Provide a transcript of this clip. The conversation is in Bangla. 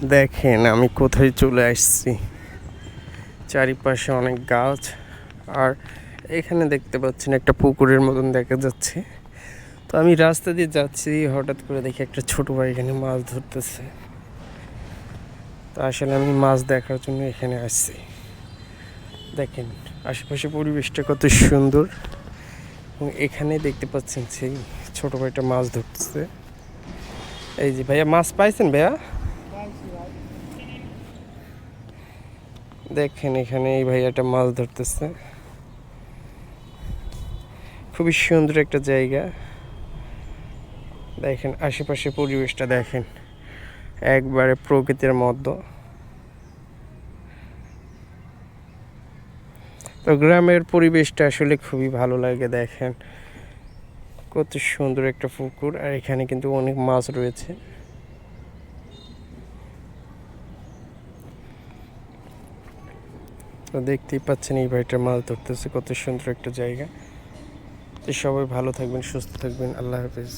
দেখেন আমি কোথায় চলে আসছি। চারিপাশে অনেক গাছ, আর এখানে দেখতে পাচ্ছেন একটা পুকুরের মতন দেখা যাচ্ছে। তো আমি রাস্তা দিয়ে যাচ্ছি, হঠাৎ করে দেখি একটা ছোট ভাই এখানে মাছ ধরতেছে। তো আসলে আমি মাছ দেখার জন্য এখানে আসছি। দেখেন আশেপাশে পরিবেশটা কত সুন্দর, এবং এখানে দেখতে পাচ্ছেন সেই ছোট ভাইটা মাছ ধরতেছে। এই যে ভাইয়া, মাছ পাইছেন ভাইয়া? দেখেন এখানে এই ভাইয়াটা মাছ ধরতেছে। খুবই সুন্দর একটা জায়গা। দেখেন আশেপাশে পরিবেশটা দেখেন, একবারে প্রকৃতির মধ্যে। তো গ্রামের পরিবেশটা আসলে খুবই ভালো লাগে। দেখেন কত সুন্দর একটা পুকুর, আর এখানে কিন্তু অনেক মাছ রয়েছে। তো দেখতেই পাচ্ছেন এই ভাইটা মাছ ধরতেছে, কত সুন্দর একটা জায়গা। তো সবাই ভালো থাকবেন, সুস্থ থাকবেন, আল্লাহ হাফেজ।